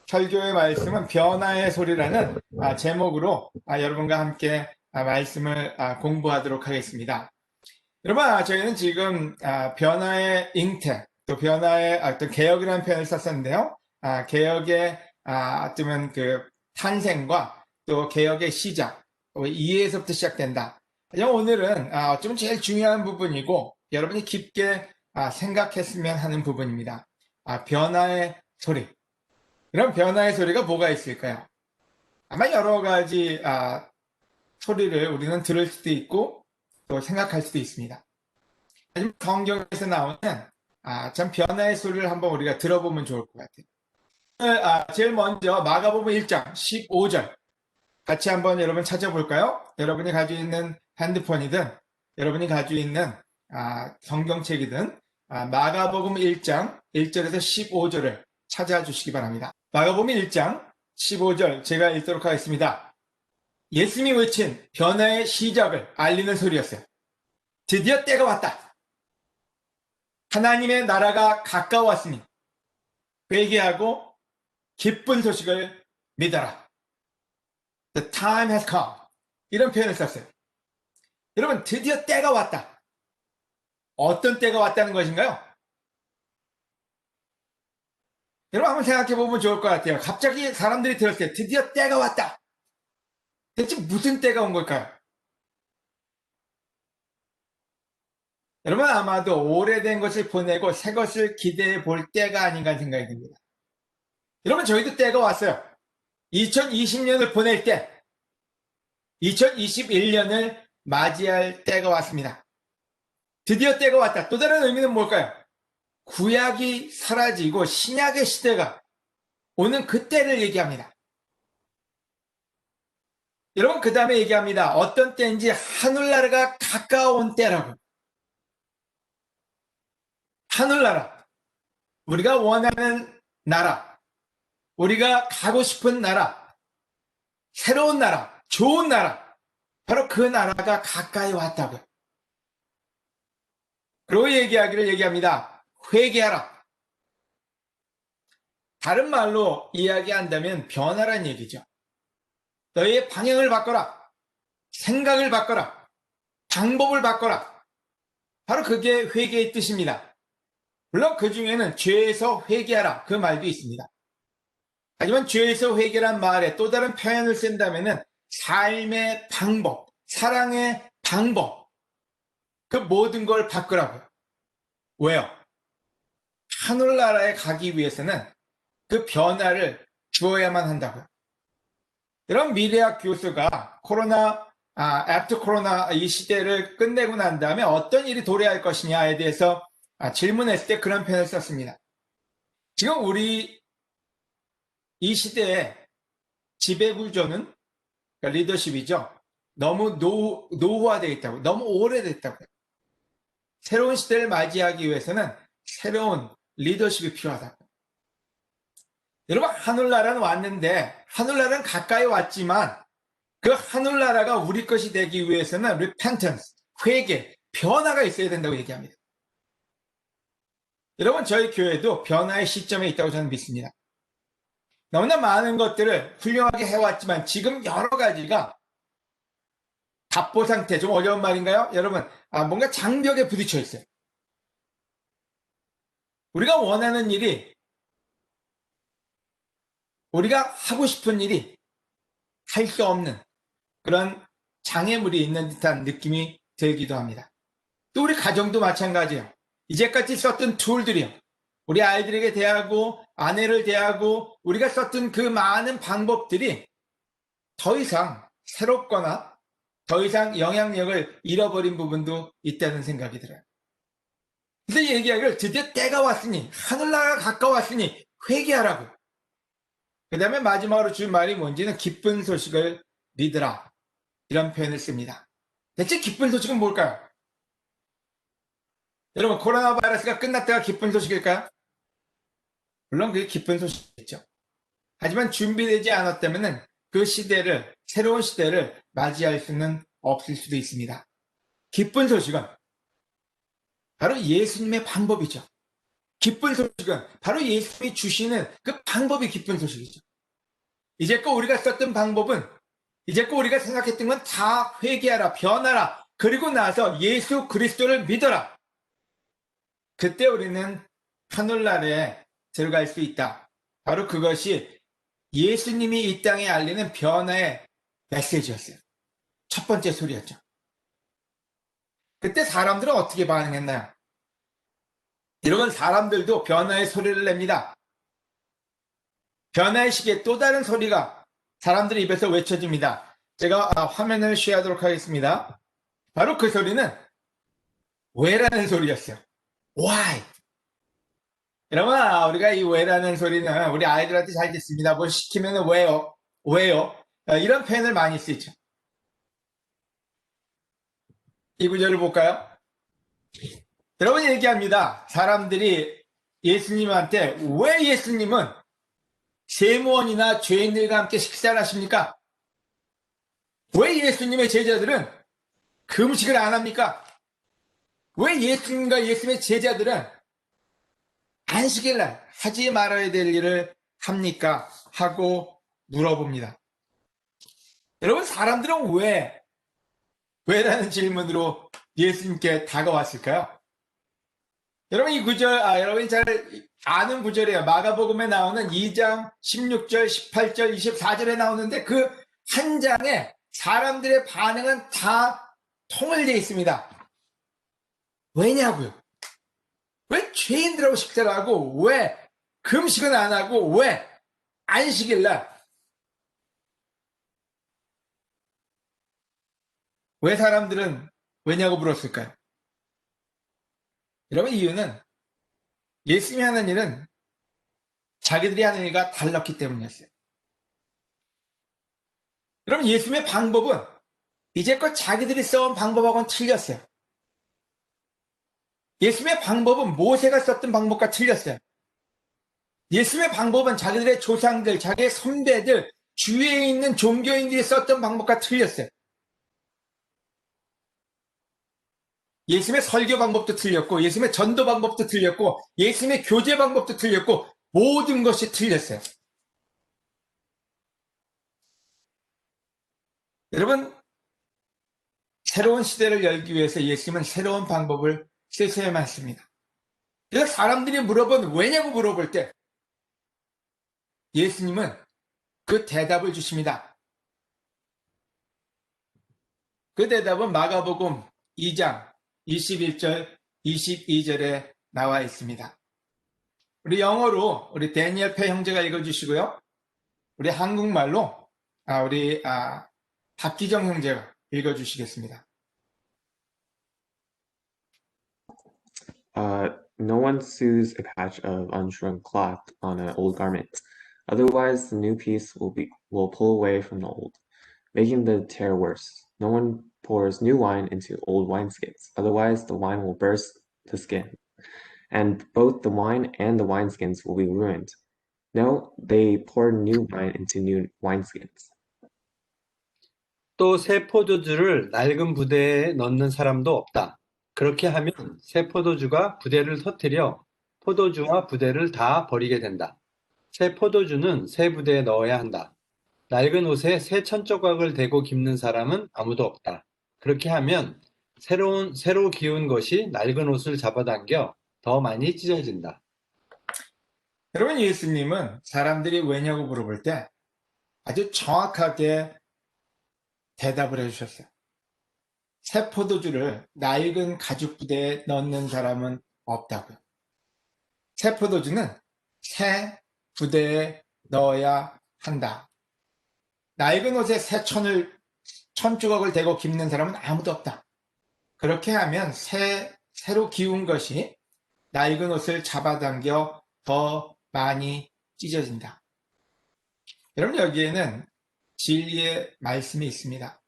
설교의 말씀은 변화의 소리라는 제목으로 여러분과 함께 말씀을 공부하도록 하겠습니다. 여러분, 저희는 지금 변화의 잉태, 또 변화의 어떤 개혁이라는 표현을 썼었는데요. 개혁의 어쩌면 그 탄생과 또 개혁의 시작, 이해에서부터 시작된다. 오늘은 어쩌면 제일 중요한 부분이고 여러분이 깊게 생각했으면 하는 부분입니다. 변화의 소리. 이런 변화의 소리가 뭐가 있을까요? 아마 여러 가지 소리를 우리는 들을 수도 있고 또 생각할 수도 있습니다. 하지만 성경에서 나오는 참 변화의 소리를 한번 우리가 들어보면 좋을 것 같아요. 오늘 제일 먼저 마가복음 1장 15절 같이 한번 여러분 찾아볼까요? 여러분이 가지고 있는 핸드폰이든 여러분이 가지고 있는 성경책이든 마가복음 1장 1절에서 15절을 찾아주시기 바랍니다. 마가복음 1장 15절 제가 읽도록 하겠습니다. 예수님이 외친 변화의 시작을 알리는 소리였어요. 드디어 때가 왔다. 하나님의 나라가 가까웠으니 회개하고 기쁜 소식을 믿어라. The time has come. 이런 표현을 썼어요. 여러분, 드디어 때가 왔다. 어떤 때가 왔다는 것인가요? 여러분 한번 생각해 보면 좋을 것 같아요. 갑자기 사람들이 들었을 때 드디어 때가 왔다. 대체 무슨 때가 온 걸까요? 여러분 아마도 오래된 것을 보내고 새 것을 기대해 볼 때가 아닌가 하는 생각이 듭니다. 여러분 저희도 때가 왔어요. 2020년을 보낼 때 2021년을 맞이할 때가 왔습니다. 드디어 때가 왔다. 또 다른 의미는 뭘까요? 구약이 사라지고 신약의 시대가 오는 그때를 얘기합니다. 여러분 그 다음에 얘기합니다. 어떤 때인지 하늘나라가 가까운 때라고. 하늘나라, 우리가 원하는 나라, 우리가 가고 싶은 나라, 새로운 나라, 좋은 나라, 바로 그 나라가 가까이 왔다고요. 그리고 얘기합니다. 회개하라. 다른 말로 이야기한다면 변화란 얘기죠. 너희의 방향을 바꿔라. 생각을 바꿔라. 방법을 바꿔라. 바로 그게 회개의 뜻입니다. 물론 그 중에는 죄에서 회개하라 그 말도 있습니다. 하지만 죄에서 회개란 말에 또 다른 표현을 쓴다면 삶의 방법, 사랑의 방법, 그 모든 걸 바꾸라고요. 왜요? 하늘나라에 가기 위해서는 그 변화를 주어야만 한다고요. 여러분 미래학 교수가 애프터 코로나 이 시대를 끝내고 난 다음에 어떤 일이 도래할 것이냐에 대해서 질문했을 때 그런 표현을 썼습니다. 지금 우리 이 시대의 지배구조는 그러니까 리더십이죠. 너무 노후화되어 있다고, 너무 오래됐다고요. 새로운 시대를 맞이하기 위해서는 새로운 리더십이 필요하다고. 여러분 하늘나라는 왔는데 하늘나라는 가까이 왔지만 그 하늘나라가 우리 것이 되기 위해서는 repentance, 회개, 변화가 있어야 된다고 얘기합니다. 여러분 저희 교회도 변화의 시점에 있다고 저는 믿습니다. 너무나 많은 것들을 훌륭하게 해왔지만 지금 여러 가지가 답보 상태, 좀 어려운 말인가요? 여러분 뭔가 장벽에 부딪혀 있어요. 우리가 원하는 일이, 우리가 하고 싶은 일이 할 수 없는 그런 장애물이 있는 듯한 느낌이 들기도 합니다. 또 우리 가정도 마찬가지예요. 이제까지 썼던 툴들이요. 우리 아이들에게 대하고 아내를 대하고 우리가 썼던 그 많은 방법들이 더 이상 새롭거나 더 이상 영향력을 잃어버린 부분도 있다는 생각이 들어요. 그래서 얘기하기를 드디어 때가 왔으니 하늘나라가 가까웠으니 회개하라고. 그 다음에 마지막으로 준 말이 뭔지는 기쁜 소식을 믿으라. 이런 표현을 씁니다. 대체 기쁜 소식은 뭘까요? 여러분 코로나 바이러스가 끝났다가 기쁜 소식일까요? 물론 그게 기쁜 소식이겠죠. 하지만 준비되지 않았다면 그 시대를, 새로운 시대를 맞이할 수는 없을 수도 있습니다. 기쁜 소식은 바로 예수님의 방법이죠. 기쁜 소식은 바로 예수님이 주시는 그 방법이 기쁜 소식이죠. 이제껏 우리가 썼던 방법은, 이제껏 우리가 생각했던 건 다 회개하라, 변하라, 그리고 나서 예수 그리스도를 믿어라. 그때 우리는 하늘나라에 들어갈 수 있다. 바로 그것이 예수님이 이 땅에 알리는 변화의 메시지였어요. 첫 번째 소리였죠. 그때 사람들은 어떻게 반응했나요? 여러분, 사람들도 변화의 소리를 냅니다. 변화의 시기에 또 다른 소리가 사람들의 입에서 외쳐집니다. 제가 화면을 쉐어하도록 하겠습니다. 바로 그 소리는 왜라는 소리였어요. Why? 여러분, 우리가 이 왜라는 소리는 우리 아이들한테 잘 듣습니다. 뭐 시키면 왜요? 왜요? 이런 표현을 많이 쓰죠. 이 구절을 볼까요? 여러분, 얘기합니다. 사람들이 예수님한테 왜 예수님은 세무원이나 죄인들과 함께 식사를 하십니까? 왜 예수님의 제자들은 금식을 안 합니까? 왜 예수님과 예수님의 제자들은 안식일 날 하지 말아야 될 일을 합니까? 하고 물어봅니다. 여러분, 사람들은 왜라는 질문으로 예수님께 다가왔을까요? 여러분, 이 구절, 여러분이 잘 아는 구절이에요. 마가복음에 나오는 2장 16절, 18절, 24절에 나오는데 그 한 장에 사람들의 반응은 다 통일되어 있습니다. 왜냐고요? 왜 죄인들하고 식사를 하고, 왜 금식은 안 하고, 왜 안식일 날? 왜 사람들은 왜냐고 물었을까요? 여러분, 이유는 예수님이 하는 일은 자기들이 하는 일과 달랐기 때문이었어요. 여러분, 예수님의 방법은 이제껏 자기들이 써온 방법하고는 틀렸어요. 예수님의 방법은 모세가 썼던 방법과 틀렸어요. 예수님의 방법은 자기들의 조상들, 자기의 선배들, 주위에 있는 종교인들이 썼던 방법과 틀렸어요. 예수님의 설교 방법도 틀렸고, 예수님의 전도 방법도 틀렸고, 예수님의 교제 방법도 틀렸고, 모든 것이 틀렸어요. 여러분, 새로운 시대를 열기 위해서 예수님은 새로운 방법을 쓰셔야만 했습니다. 그래서 사람들이 왜냐고 물어볼 때 예수님은 그 대답을 주십니다. 그 대답은 마가복음 2장 21절, 22절에 나와 있습니다. 우리 영어로 우리 데니엘 페 형제가 읽어주시고요. 우리 한국말로 우리 박기정 형제가 읽어주시겠습니다. No one sews a patch of unshrunk cloth on an old garment. Otherwise, the new piece will pull away from the old, making the tear worse. No one pours new wine into old wineskins. Otherwise, the wine will burst the skin, and both the wine and the wineskins will be ruined. No, they pour new wine into new wineskins. 또 새 포도주를 낡은 부대에 넣는 사람도 없다. 그렇게 하면 새 포도주가 부대를 터뜨려 포도주와 부대를 다 버리게 된다. 새 포도주는 새 부대에 넣어야 한다. 낡은 옷에 새 천조각을 대고 깁는 사람은 아무도 없다. 그렇게 하면 새로 기운 것이 낡은 옷을 잡아당겨 더 많이 찢어진다. 여러분, 예수님은 사람들이 왜냐고 물어볼 때 아주 정확하게 대답을 해주셨어요. 새 포도주를 낡은 가죽 부대에 넣는 사람은 없다고요. 새 포도주는 새 부대에 넣어야 한다. 낡은 옷에 새 천조각을 대고 깁는 사람은 아무도 없다. 그렇게 하면 새로 기운 것이 낡은 옷을 잡아당겨 더 많이 찢어진다. 여러분, 여기에는 진리의 말씀이 있습니다.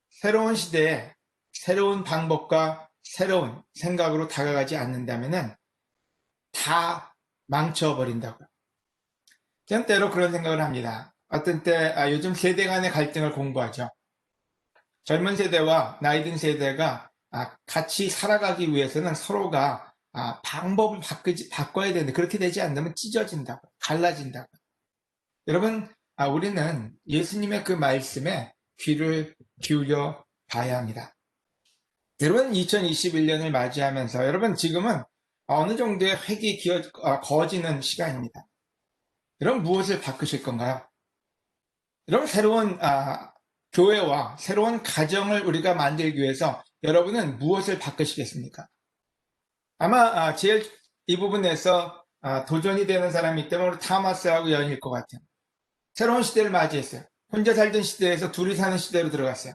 새로운 시대에 새로운 방법과 새로운 생각으로 다가가지 않는다면 다 망쳐버린다고요. 저는 때로 그런 생각을 합니다. 어떤 때 요즘 세대 간의 갈등을 공부하죠. 젊은 세대와 나이 든 세대가 같이 살아가기 위해서는 서로가 방법을 바꿔야 되는데 그렇게 되지 않으면 찢어진다고, 갈라진다고. 여러분, 우리는 예수님의 그 말씀에 귀를 기울여 봐야 합니다. 여러분, 2021년을 맞이하면서 여러분 지금은 어느 정도의 획이 거지는 시간입니다. 여러분 무엇을 바꾸실 건가요? 여러분 새로운 교회와 새로운 가정을 우리가 만들기 위해서 여러분은 무엇을 바꾸시겠습니까? 아마 제일 이 부분에서 도전이 되는 사람이 있다면 우리 타마스하고 연일 것 같아요. 새로운 시대를 맞이했어요. 혼자 살던 시대에서 둘이 사는 시대로 들어갔어요.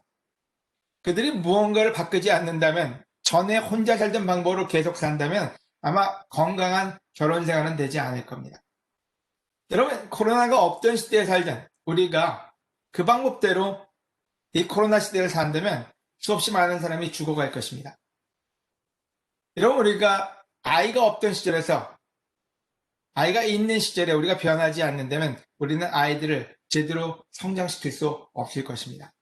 그들이 무언가를 바꾸지 않는다면, 전에 혼자 살던 방법으로 계속 산다면 아마 건강한 결혼 생활은 되지 않을 겁니다. 여러분, 코로나가 없던 시대에 살던 우리가 그 방법대로 이 코로나 시대를 산다면 수없이 많은 사람이 죽어갈 것입니다. 여러분, 우리가 아이가 없던 시절에서 아이가 있는 시절에 우리가 변하지 않는다면 우리는 아이들을 제대로 성장시킬 수 없을 것입니다.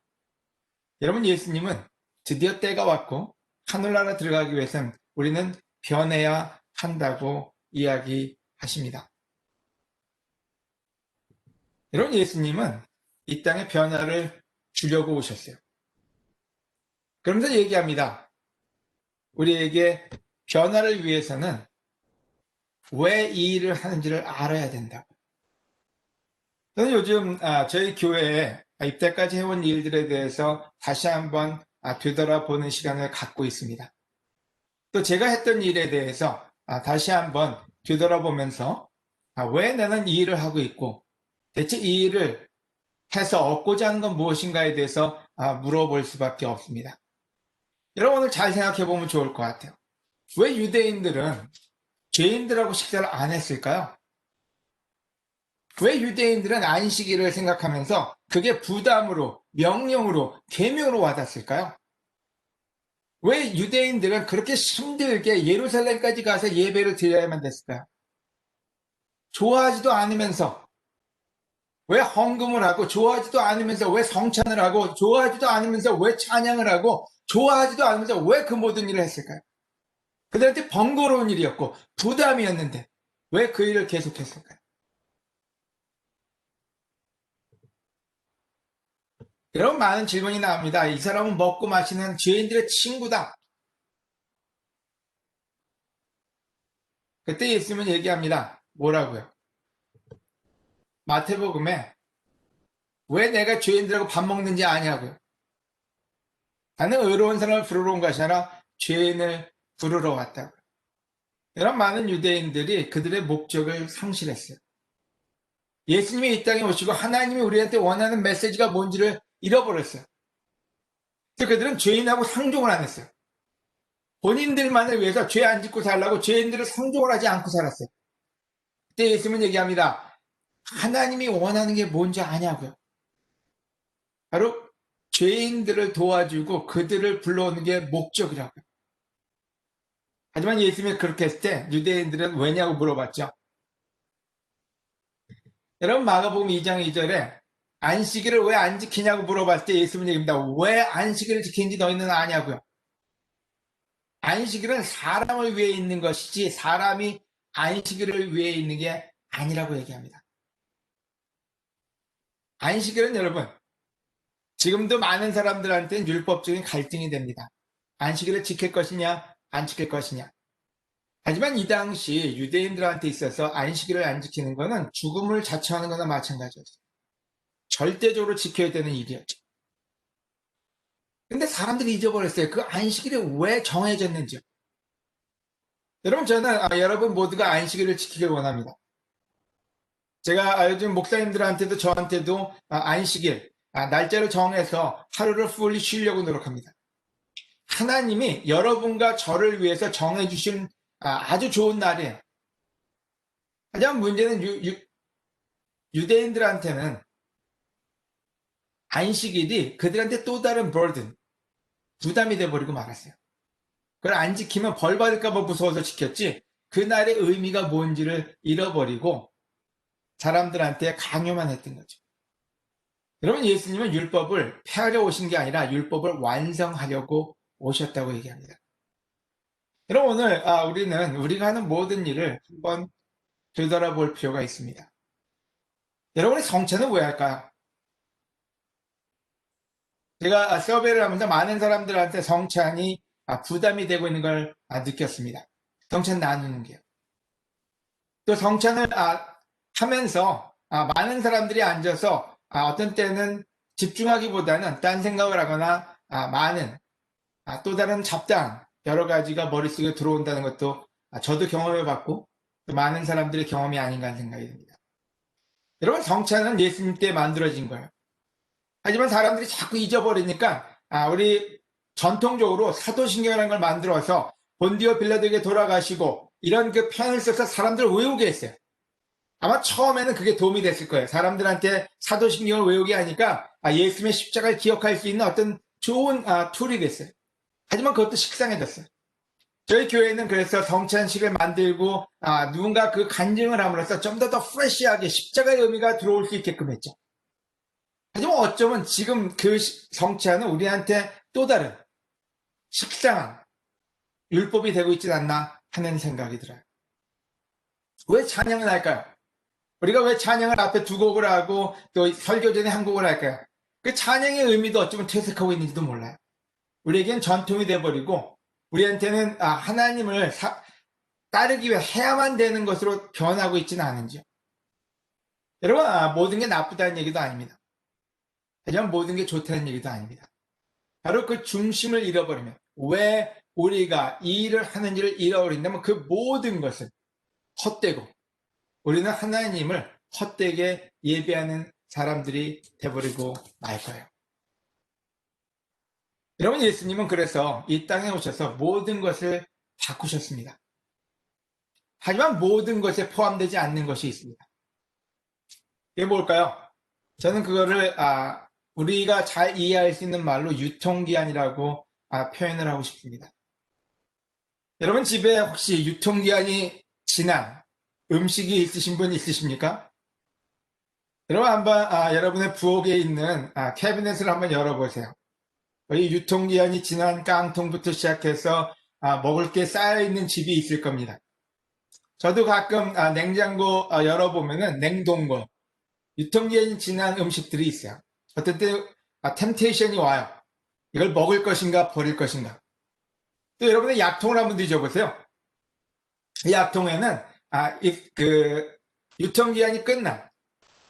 여러분, 예수님은 드디어 때가 왔고 하늘나라 들어가기 위해서는 우리는 변해야 한다고 이야기하십니다. 여러분, 예수님은 이 땅에 변화를 주려고 오셨어요. 그러면서 얘기합니다. 우리에게 변화를 위해서는 왜 이 일을 하는지를 알아야 된다고. 저는 요즘 저희 교회에 입대까지 해온 일들에 대해서 다시 한번 되돌아보는 시간을 갖고 있습니다. 또 제가 했던 일에 대해서 다시 한번 되돌아보면서 왜 나는 이 일을 하고 있고 대체 이 일을 해서 얻고자 하는 건 무엇인가에 대해서 물어볼 수밖에 없습니다. 여러분 오늘 잘 생각해 보면 좋을 것 같아요. 왜 유대인들은 죄인들하고 식사를 안 했을까요? 왜 유대인들은 안식일을 생각하면서 그게 부담으로, 명령으로, 계명으로 와닿았을까요? 왜 유대인들은 그렇게 힘들게 예루살렘까지 가서 예배를 드려야만 됐을까요? 좋아하지도 않으면서 왜 헌금을 하고, 좋아하지도 않으면서 왜 성찬을 하고, 좋아하지도 않으면서 왜 찬양을 하고, 좋아하지도 않으면서 왜 그 모든 일을 했을까요? 그들한테 번거로운 일이었고 부담이었는데 왜 그 일을 계속했을까요? 여러분 많은 질문이 나옵니다. 이 사람은 먹고 마시는 죄인들의 친구다. 그때 예수님은 얘기합니다. 뭐라고요? 마태복음에 왜 내가 죄인들하고 밥 먹는지 아냐고요. 나는 의로운 사람을 부르러 온 것이 아니라 죄인을 부르러 왔다고요. 이런 많은 유대인들이 그들의 목적을 상실했어요. 예수님이 이 땅에 오시고 하나님이 우리한테 원하는 메시지가 뭔지를 잃어버렸어요. 그래서 그들은 죄인하고 상종을 안 했어요. 본인들만을 위해서 죄 안 짓고 살라고 죄인들을 상종을 하지 않고 살았어요. 그때 예수님은 얘기합니다. 하나님이 원하는 게 뭔지 아냐고요. 바로 죄인들을 도와주고 그들을 불러오는 게 목적이라고요. 하지만 예수님이 그렇게 했을 때 유대인들은 왜냐고 물어봤죠. 여러분 마가복음 2장 2절에 안식일을 왜 안 지키냐고 물어봤을 때 예수님은 얘기합니다. 왜 안식일을 지키는지 너희는 아냐고요. 안식일은 사람을 위해 있는 것이지 사람이 안식일을 위해 있는 게 아니라고 얘기합니다. 안식일은 여러분 지금도 많은 사람들한테는 율법적인 갈등이 됩니다. 안식일을 지킬 것이냐 안 지킬 것이냐. 하지만 이 당시 유대인들한테 있어서 안식일을 안 지키는 것은 죽음을 자처하는 거나 마찬가지였어요. 절대적으로 지켜야 되는 일이었죠. 근데 사람들이 잊어버렸어요. 그 안식일이 왜 정해졌는지요. 여러분 저는 여러분 모두가 안식일을 지키길 원합니다. 제가 요즘 목사님들한테도 저한테도 안식일 날짜를 정해서 하루를 풀리 쉬려고 노력합니다. 하나님이 여러분과 저를 위해서 정해주신 아주 좋은 날이에요. 하지만 문제는 유대인들한테는 안식일이 그들한테 또 다른 burden, 부담이 돼버리고 말았어요. 그걸 안 지키면 벌 받을까봐 무서워서 지켰지 그날의 의미가 뭔지를 잃어버리고 사람들한테 강요만 했던 거죠. 여러분 예수님은 율법을 폐하려 오신 게 아니라 율법을 완성하려고 오셨다고 얘기합니다. 여러분 오늘 우리는 우리가 하는 모든 일을 한번 되돌아볼 필요가 있습니다. 여러분이 성찬은 왜 할까요? 제가 서베이를 하면서 많은 사람들한테 성찬이 부담이 되고 있는 걸 느꼈습니다. 성찬 나누는 게요. 또 성찬을 하면서 많은 사람들이 앉아서 어떤 때는 집중하기보다는 딴 생각을 하거나 많은 또 다른 잡다한 여러 가지가 머릿속에 들어온다는 것도 저도 경험해봤고 또 많은 사람들의 경험이 아닌가 하는 생각이 듭니다. 여러분 성찬은 예수님 때 만들어진 거예요. 하지만 사람들이 자꾸 잊어버리니까 우리 전통적으로 사도신경이라는 걸 만들어서 본디오 빌라도에게 돌아가시고 이런 그 편을 써서 사람들을 외우게 했어요. 아마 처음에는 그게 도움이 됐을 거예요. 사람들한테 사도신경을 외우게 하니까 예수님의 십자가를 기억할 수 있는 어떤 좋은 툴이 됐어요. 하지만 그것도 식상해졌어요. 저희 교회는 그래서 성찬식을 만들고 누군가 그 간증을 함으로써 좀 더 프레시하게 십자가의 의미가 들어올 수 있게끔 했죠. 하지만 어쩌면 지금 그 성찬은 우리한테 또 다른 식상한 율법이 되고 있지 않나 하는 생각이 들어요. 왜 찬양을 할까요? 우리가 왜 찬양을 앞에 두 곡을 하고 또 설교 전에 한 곡을 할까요? 그 찬양의 의미도 어쩌면 퇴색하고 있는지도 몰라요. 우리에겐 전통이 돼버리고 우리한테는 하나님을 따르기 위해 해야만 되는 것으로 변하고 있지는 않은지요. 여러분 모든 게 나쁘다는 얘기도 아닙니다. 하지만 모든 게 좋다는 얘기도 아닙니다. 바로 그 중심을 잃어버리면 왜 우리가 이 일을 하는지를 잃어버린다면 그 모든 것은 헛되고 우리는 하나님을 헛되게 예배하는 사람들이 돼버리고 말 거예요. 여러분 예수님은 그래서 이 땅에 오셔서 모든 것을 바꾸셨습니다. 하지만 모든 것에 포함되지 않는 것이 있습니다. 이게 뭘까요? 저는 그거를 우리가 잘 이해할 수 있는 말로 유통기한이라고 표현을 하고 싶습니다. 여러분 집에 혹시 유통기한이 지난 음식이 있으신 분 있으십니까? 여러분 한번 여러분의 부엌에 있는 캐비넷을 한번 열어보세요. 이 유통기한이 지난 깡통부터 시작해서 먹을 게 쌓여있는 집이 있을 겁니다. 저도 가끔 냉장고 열어보면은 냉동고 유통기한이 지난 음식들이 있어요. 어떤 때 템테이션이 와요. 이걸 먹을 것인가 버릴 것인가. 또 여러분의 약통을 한번 뒤져보세요. 이 약통에는 유통기한이 끝난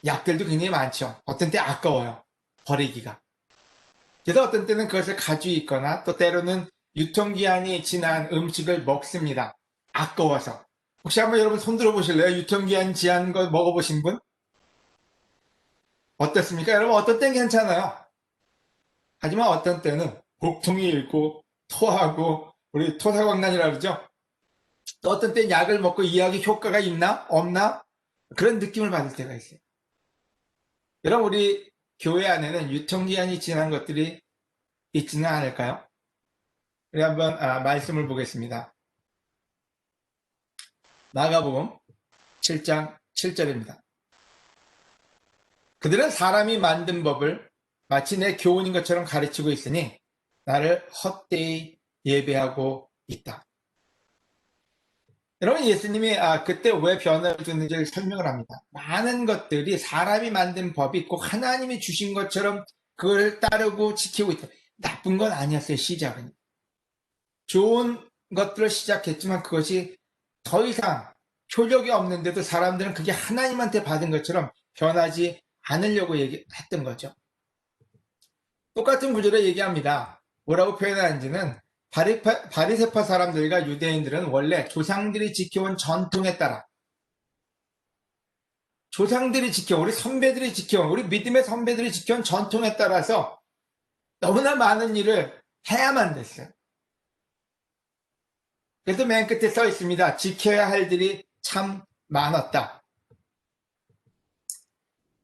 약들도 굉장히 많죠. 어떤 때 아까워요. 버리기가. 그래서 어떤 때는 그것을 가지고 있거나 또 때로는 유통기한이 지난 음식을 먹습니다. 아까워서. 혹시 한번 여러분 손 들어보실래요? 유통기한 지난 거 먹어보신 분? 어떻습니까? 여러분 어떤 때는 괜찮아요. 하지만 어떤 때는 복통이 일고 토하고 우리 토사광난이라고 그러죠. 또 어떤 때는 약을 먹고 이 약이 효과가 있나 없나 그런 느낌을 받을 때가 있어요. 여러분 우리 교회 안에는 유통기한이 지난 것들이 있지는 않을까요? 우리 한번 말씀을 보겠습니다. 마가복음 7장 7절입니다. 그들은 사람이 만든 법을 마치 내 교훈인 것처럼 가르치고 있으니 나를 헛되이 예배하고 있다. 여러분 예수님이 그때 왜 변화를 주는지를 설명을 합니다. 많은 것들이 사람이 만든 법이 꼭 하나님이 주신 것처럼 그걸 따르고 지키고 있다. 나쁜 건 아니었어요. 시작은. 좋은 것들을 시작했지만 그것이 더 이상 효력이 없는데도 사람들은 그게 하나님한테 받은 것처럼 변하지 않으려고 했던 거죠. 똑같은 구절에 얘기합니다. 뭐라고 표현하는지는 바리새파 사람들과 유대인들은 원래 조상들이 지켜온 전통에 따라 조상들이 지켜온 우리 선배들이 지켜온 우리 믿음의 선배들이 지켜온 전통에 따라서 너무나 많은 일을 해야만 됐어요. 그래서 맨 끝에 써 있습니다. 지켜야 할 일이 참 많았다.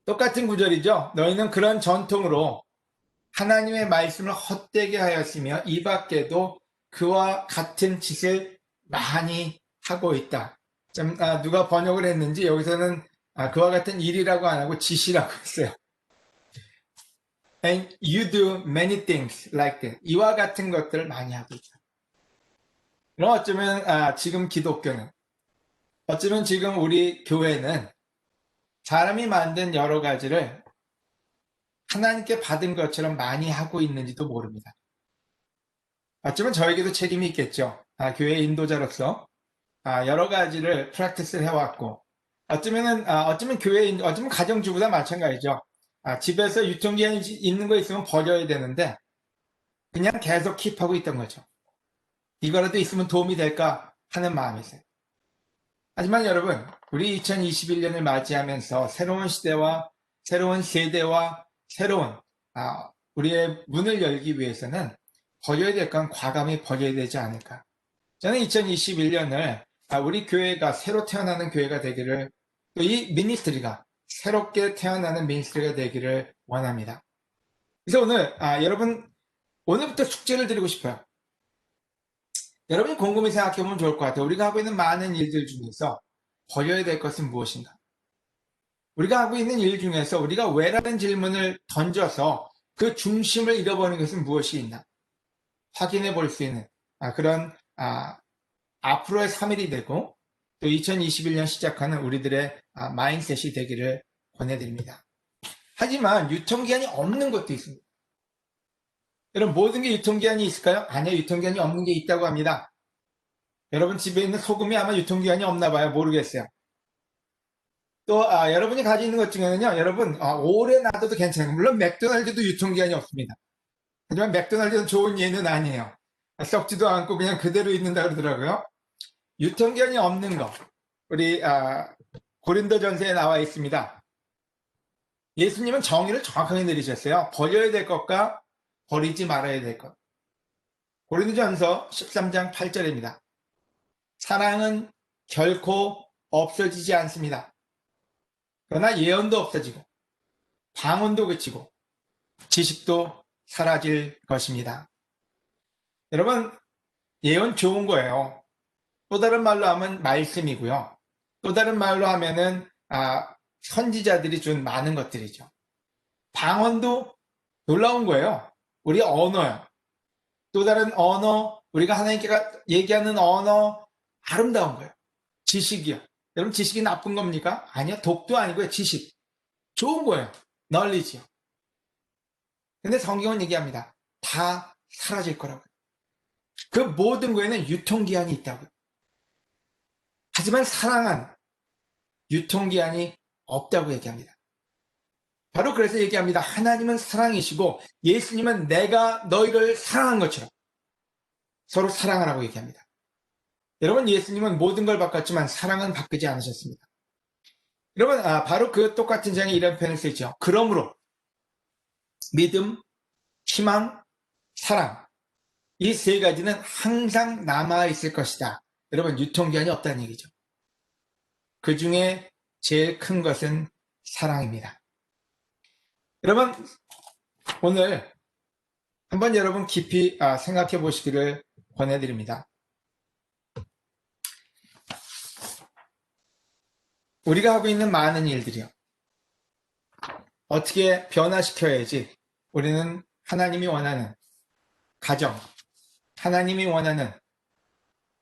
똑같은 구절이죠. 너희는 그런 전통으로 하나님의 말씀을 헛되게 하였으며 이 밖에도 그와 같은 짓을 많이 하고 있다. 좀 누가 번역을 했는지 여기서는 그와 같은 일이라고 안 하고 짓이라고 했어요. And you do many things like that. 이와 같은 것들을 많이 하고 있다. 그럼 어쩌면 지금 기독교는, 어쩌면 지금 우리 교회는 사람이 만든 여러 가지를 하나님께 받은 것처럼 많이 하고 있는지도 모릅니다. 어쩌면 저에게도 책임이 있겠죠. 교회 인도자로서 여러 가지를 프랙티스를 해왔고, 어쩌면 어쩌면 가정주부나 마찬가지죠. 집에서 유통기한이 있는 거 있으면 버려야 되는데, 그냥 계속 킵하고 있던 거죠. 이거라도 있으면 도움이 될까 하는 마음이 있어요. 하지만 여러분, 우리 2021년을 맞이하면서 새로운 시대와 새로운 세대와 새로운 우리의 문을 열기 위해서는 버려야 될 건 과감히 버려야 되지 않을까. 저는 2021년을 우리 교회가 새로 태어나는 교회가 되기를, 또 이 미니스트리가 새롭게 태어나는 미니스트리가 되기를 원합니다. 그래서 오늘 여러분, 오늘부터 숙제를 드리고 싶어요. 여러분이 곰곰이 생각해 보면 좋을 것 같아요. 우리가 하고 있는 많은 일들 중에서 버려야 될 것은 무엇인가? 우리가 하고 있는 일 중에서 우리가 왜라는 질문을 던져서 그 중심을 잃어버리는 것은 무엇이 있나? 확인해 볼 수 있는 그런 앞으로의 3일이 되고, 또 2021년 시작하는 우리들의 마인셋이 되기를 권해드립니다. 하지만 유통기한이 없는 것도 있습니다. 여러분, 모든 게 유통기한이 있을까요? 아니요, 유통기한이 없는 게 있다고 합니다. 여러분 집에 있는 소금이 아마 유통기한이 없나 봐요. 모르겠어요. 또 여러분이 가지고 있는 것 중에는요, 여러분 오래 놔둬도 괜찮아요. 물론 맥도날드도 유통기한이 없습니다. 하지만 맥도날드는 좋은 예는 아니에요. 썩지도 않고 그냥 그대로 있는다 그러더라고요. 유통기한이 없는 거, 우리 고린도전서에 나와 있습니다. 예수님은 정의를 정확하게 내리셨어요. 버려야 될 것과 버리지 말아야 될 것. 고린도전서 13장 8절입니다. 사랑은 결코 없어지지 않습니다. 그러나 예언도 없어지고 방언도 그치고 지식도 사라질 것입니다. 여러분, 예언 좋은 거예요. 또 다른 말로 하면 말씀이고요. 또 다른 말로 하면은 선지자들이 준 많은 것들이죠. 방언도 놀라운 거예요. 우리 언어요. 또 다른 언어, 우리가 하나님께 얘기하는 언어, 아름다운 거예요. 지식이요. 여러분, 지식이 나쁜 겁니까? 아니요. 독도 아니고요. 지식. 좋은 거예요. 널리지요. 근데 성경은 얘기합니다. 다 사라질 거라고요. 그 모든 거에는 유통기한이 있다고요. 하지만 사랑은 유통기한이 없다고 얘기합니다. 바로 그래서 얘기합니다. 하나님은 사랑이시고 예수님은 내가 너희를 사랑한 것처럼 서로 사랑하라고 얘기합니다. 여러분, 예수님은 모든 걸 바꿨지만 사랑은 바꾸지 않으셨습니다. 여러분, 바로 그 똑같은 장에 이런 표현을 쓰죠. 그러므로 믿음, 희망, 사랑, 이 세 가지는 항상 남아있을 것이다. 여러분, 유통기한이 없다는 얘기죠. 그 중에 제일 큰 것은 사랑입니다. 여러분, 오늘 한번 여러분 깊이 생각해 보시기를 권해드립니다. 우리가 하고 있는 많은 일들이요. 어떻게 변화시켜야지 우리는 하나님이 원하는 가정, 하나님이 원하는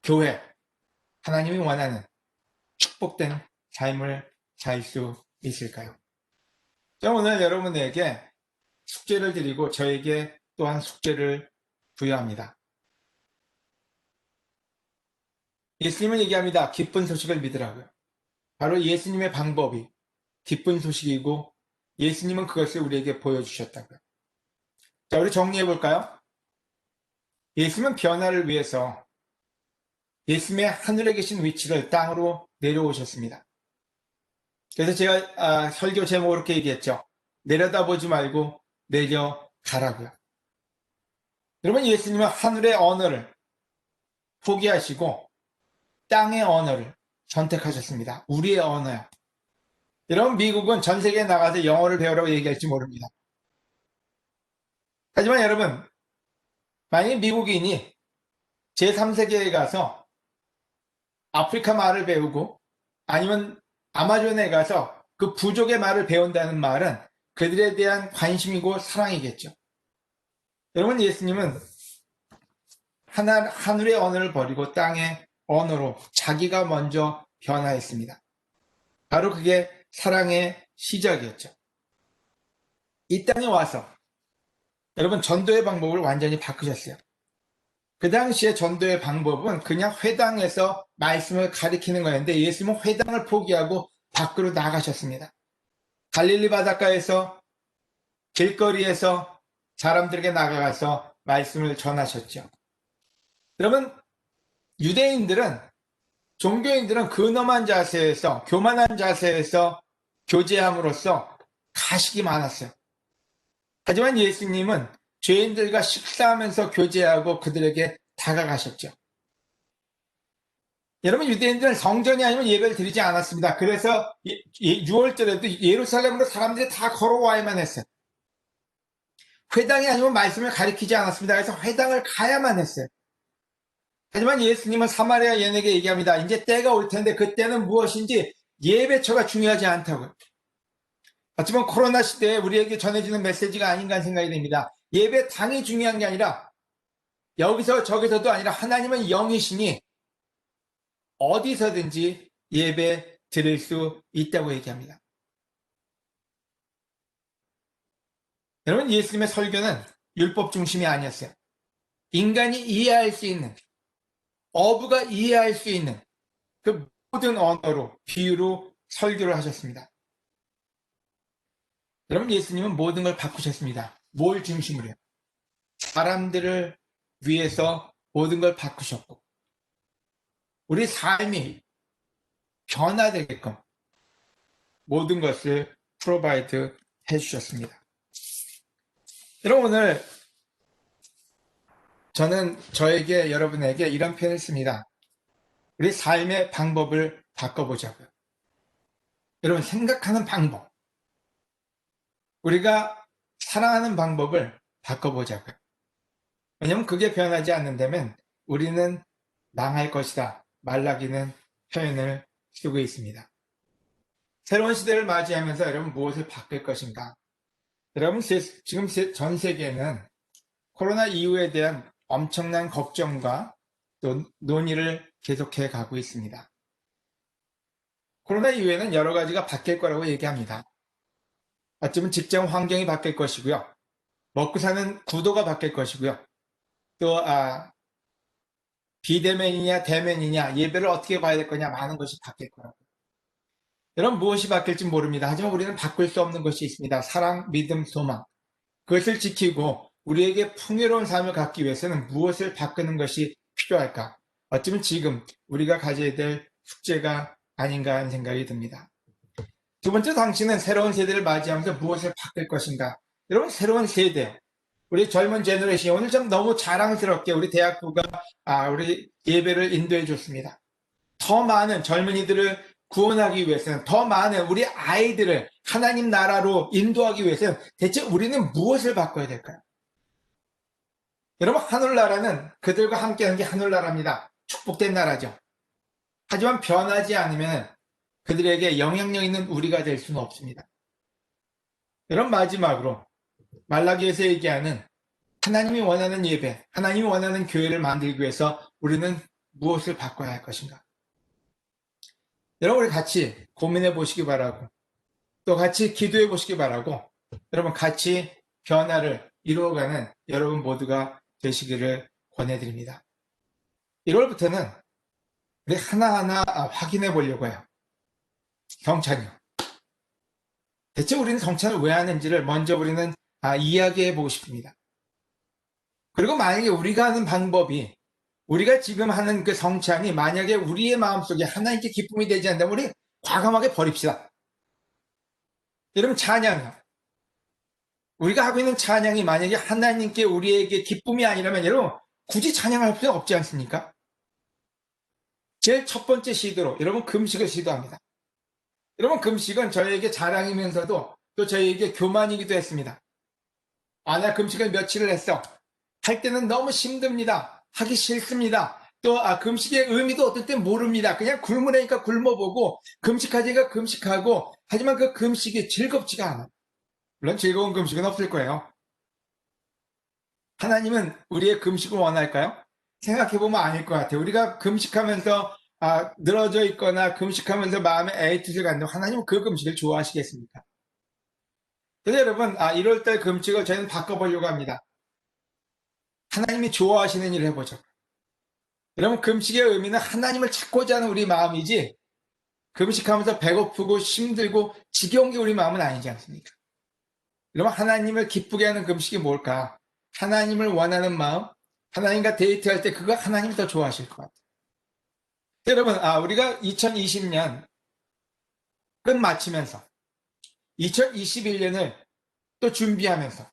교회, 하나님이 원하는 축복된 삶을 살 수 있을까요? 저는 오늘 여러분에게 숙제를 드리고 저에게 또한 숙제를 부여합니다. 예수님은 얘기합니다. 기쁜 소식을 믿으라고요. 바로 예수님의 방법이 기쁜 소식이고 예수님은 그것을 우리에게 보여주셨다고요. 자, 우리 정리해 볼까요? 예수님은 변화를 위해서 예수님의 하늘에 계신 위치를 땅으로 내려오셨습니다. 그래서 제가 설교 제목으로 이렇게 얘기했죠. 내려다보지 말고 내려가라고요. 여러분, 예수님은 하늘의 언어를 포기하시고 땅의 언어를 선택하셨습니다. 우리의 언어요. 여러분, 미국은 전 세계에 나가서 영어를 배우라고 얘기할지 모릅니다. 하지만 여러분, 만약 미국인이 제3세계에 가서 아프리카 말을 배우고 아니면 아마존에 가서 그 부족의 말을 배운다는 말은 그들에 대한 관심이고 사랑이겠죠. 여러분, 예수님은 하늘의 언어를 버리고 땅의 언어로 자기가 먼저 변화했습니다. 바로 그게 사랑의 시작이었죠. 이 땅에 와서 여러분 전도의 방법을 완전히 바꾸셨어요. 그 당시에 전도의 방법은 그냥 회당에서 말씀을 가리키는 거였는데 예수님은 회당을 포기하고 밖으로 나가셨습니다. 갈릴리 바닷가에서 길거리에서 사람들에게 나가가서 말씀을 전하셨죠. 여러분 유대인들은 종교인들은 근엄한 자세에서 교만한 자세에서 교제함으로써 가식이 많았어요. 하지만 예수님은 죄인들과 식사하면서 교제하고 그들에게 다가가셨죠. 여러분 유대인들은 성전이 아니면 예배를 드리지 않았습니다. 그래서 6월절에도 예루살렘으로 사람들이 다 걸어와야만 했어요. 회당이 아니면 말씀을 가리키지 않았습니다. 그래서 회당을 가야만 했어요. 하지만 예수님은 사마리아 여인에게 얘기합니다. 이제 때가 올 텐데 그때는 무엇인지 예배처가 중요하지 않다고요. 어쩌면 코로나 시대에 우리에게 전해지는 메시지가 아닌가 하는 생각이 듭니다. 예배당이 중요한 게 아니라 여기서 저기서도 아니라 하나님은 영이시니 어디서든지 예배 드릴 수 있다고 얘기합니다. 여러분 예수님의 설교는 율법 중심이 아니었어요. 인간이 이해할 수 있는 어부가 이해할 수 있는 그 모든 언어로 비유로 설교를 하셨습니다. 여러분 예수님은 모든 걸 바꾸셨습니다. 뭘 중심으로요? 사람들을 위해서 모든 걸 바꾸셨고 우리 삶이 변화되게끔 모든 것을 프로바이드 해주셨습니다. 여러분 오늘 저는 저에게 여러분에게 이런 표현을 씁니다. 우리 삶의 방법을 바꿔보자고요. 여러분 생각하는 방법 우리가 사랑하는 방법을 바꿔보자고요. 왜냐하면 그게 변하지 않는다면 우리는 망할 것이다. 말라기는 표현을 쓰고 있습니다. 새로운 시대를 맞이하면서 여러분 무엇을 바꿀 것인가? 여러분 지금 전 세계는 코로나 이후에 대한 엄청난 걱정과 또 논의를 계속해 가고 있습니다. 코로나 이후에는 여러 가지가 바뀔 거라고 얘기합니다. 어쩌면 직장 환경이 바뀔 것이고요. 먹고 사는 구도가 바뀔 것이고요. 또 비대면이냐 대면이냐 예배를 어떻게 봐야 될 거냐 많은 것이 바뀔 거라고. 여러분 무엇이 바뀔지 모릅니다. 하지만 우리는 바꿀 수 없는 것이 있습니다. 사랑, 믿음, 소망. 그것을 지키고 우리에게 풍요로운 삶을 갖기 위해서는 무엇을 바꾸는 것이 필요할까? 어쩌면 지금 우리가 가져야 될 숙제가 아닌가 하는 생각이 듭니다. 두 번째 당신은 새로운 세대를 맞이하면서 무엇을 바꿀 것인가? 여러분 새로운 세대, 우리 젊은 제너레이션이 오늘 좀 너무 자랑스럽게 우리 대학부가 우리 예배를 인도해 줬습니다. 더 많은 젊은이들을 구원하기 위해서는 더 많은 우리 아이들을 하나님 나라로 인도하기 위해서는 대체 우리는 무엇을 바꿔야 될까요? 여러분 하늘나라는 그들과 함께하는 게 하늘나라입니다. 축복된 나라죠. 하지만 변하지 않으면 그들에게 영향력 있는 우리가 될 수는 없습니다. 여러분 마지막으로 말라기에서 얘기하는 하나님이 원하는 예배, 하나님이 원하는 교회를 만들기 위해서 우리는 무엇을 바꿔야 할 것인가? 여러분 우리 같이 고민해 보시기 바라고 또 같이 기도해 보시기 바라고 여러분 같이 변화를 이루어가는 여러분 모두가 되시기를 권해드립니다. 1월부터는 우리 하나하나 확인해 보려고 해요. 성찬이요. 대체 우리는 성찬을 왜 하는지를 먼저 우리는 이야기해 보고 싶습니다. 그리고 만약에 우리가 하는 방법이 우리가 지금 하는 그 성찬이 만약에 우리의 마음속에 하나님께 기쁨이 되지 않는다면 우리 과감하게 버립시다. 여러분 찬양이요. 우리가 하고 있는 찬양이 만약에 하나님께 우리에게 기쁨이 아니라면 여러분 굳이 찬양할 필요 없지 않습니까? 제일 첫 번째 시도로 여러분 금식을 시도합니다. 여러분 금식은 저희에게 자랑이면서도 또 저희에게 교만이기도 했습니다. 나 금식을 며칠을 했어. 할 때는 너무 힘듭니다. 하기 싫습니다. 또 금식의 의미도 어떨 땐 모릅니다. 그냥 굶으라니까 굶어보고 금식하지가 금식하고 하지만 그 금식이 즐겁지가 않아요. 물론 즐거운 금식은 없을 거예요. 하나님은 우리의 금식을 원할까요? 생각해보면 아닐 것 같아요. 우리가 금식하면서 늘어져 있거나 금식하면서 마음에 애투를 갖는 하나님은 그 금식을 좋아하시겠습니까? 그래서 여러분, 1월달 금식을 저희는 바꿔보려고 합니다. 하나님이 좋아하시는 일을 해보죠. 여러분, 금식의 의미는 하나님을 찾고자 하는 우리 마음이지, 금식하면서 배고프고 힘들고 지겨운 게 우리 마음은 아니지 않습니까? 여러분, 하나님을 기쁘게 하는 금식이 뭘까? 하나님을 원하는 마음, 하나님과 데이트할 때 그거 하나님이 더 좋아하실 것 같아요. 여러분, 우리가 2020년 끝마치면서 2021년을 또 준비하면서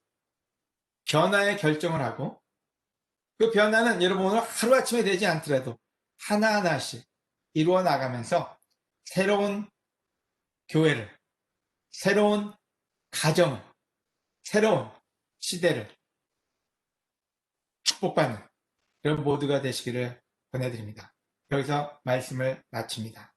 변화의 결정을 하고, 그 변화는 여러분 오늘 하루아침에 되지 않더라도 하나하나씩 이루어 나가면서 새로운 교회를, 새로운 가정을, 새로운 시대를 축복받는 그런 모두가 되시기를 권해드립니다. 여기서 말씀을 마칩니다.